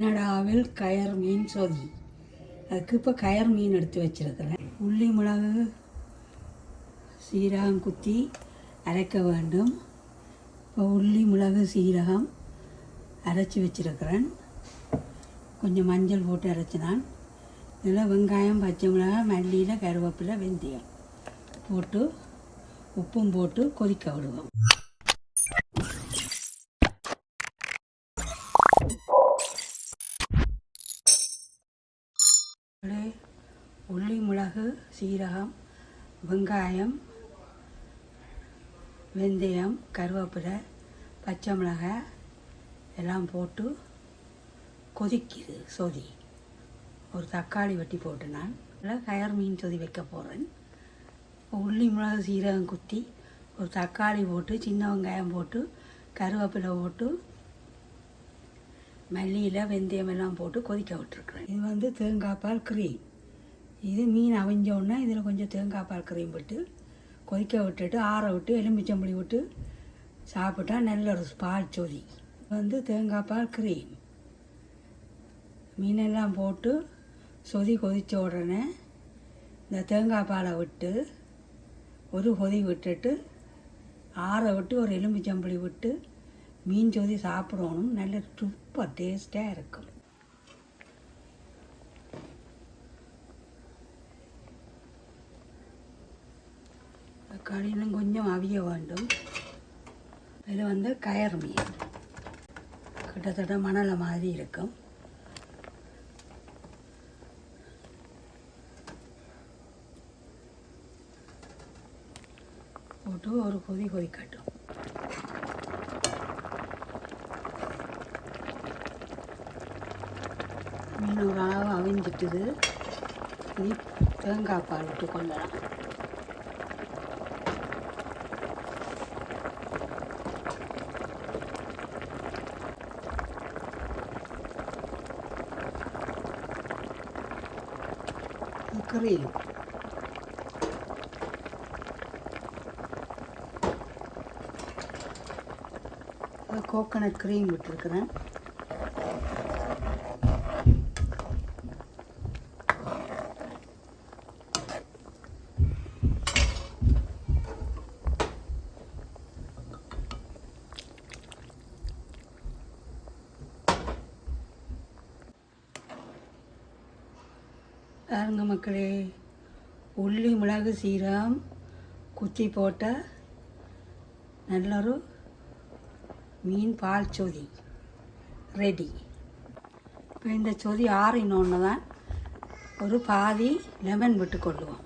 நடாவில் coir மீன் சொதி. அதுக்கு இப்போ coir மீன் எடுத்து வச்சுருக்கிறேன். உள்ளி மிளகு சீரகம் குத்தி அரைக்க வேண்டும். இப்போ உள்ளி மிளகு சீரகம் அரைச்சி வச்சுருக்கிறேன். கொஞ்சம் மஞ்சள் போட்டு அரைச்சினான். இதில் வெங்காயம், பச்சை மிளகாய், மல்லியில் கருவேப்பிலை, வெந்தயம் போட்டு உப்பும் போட்டு கொதிக்க விடுவோம். உள்ளி மிளகு சீரகம் வெங்காயம் வெந்தயம் கருவேப்பிலை பச்சை மிளகாய் எல்லாம் போட்டு கொதிக்குது சொதி. ஒரு தக்காளி வெட்டி போட்டு நான் இதில் கயர் மீன் சொதி வைக்க போகிறேன். உள்ளி மிளகு சீரகம் குத்தி ஒரு தக்காளி போட்டு சின்ன வெங்காயம் போட்டு கருவேப்பிலை போட்டு மல்லியில் வெந்தயம் எல்லாம் போட்டு கொதிக்க விட்டுருக்குறேன். இது தேங்காய் பால் க்ரீம். இது மீன் அவிஞ்சோடனே இதில் கொஞ்சம் தேங்காய் பால் க்ரீம் விட்டு கொதிக்க விட்டுட்டு ஆற விட்டு எலுமிச்சம்புளி விட்டு சாப்பிட்டா நல்ல ஒரு பால் சொதி. தேங்காய் பால் க்ரீம் மீனெல்லாம் போட்டு சொதி கொதித்த உடனே இந்த தேங்காய் பாலை விட்டு ஒரு கொதி விட்டுட்டு ஆற விட்டு ஒரு எலுமிச்சம்புளி விட்டு மீன் சொதி சாப்பிடணும். நல்ல சூப்பர் டேஸ்ட்டாக இருக்கும். தக்காளியும் கொஞ்சம் அவிய வேண்டும். இது கயர் மீன் கிட்டத்தட்ட மணலை மாதிரி இருக்கும். போட்டு ஒரு கொதி கொதிக்கட்டும். மீன் ஒரு அளவு அவிஞ்சிட்டுது. இனி தேங்காய் பால் விட்டு கொள்ளலாம். க்ரீம் கோகனட் க்ரீம் விட்டுருக்குறேன். பாருங்க மக்களே, உள்ளி மிளகு சீரகம் குத்தி போட்ட நல்லொரு மீன் பால் சொதி ரெடி. இப்போ இந்த சொதி ஆறினோன்னு தான் ஒரு பாதி லெமன் விட்டு கொள்ளுவோம்.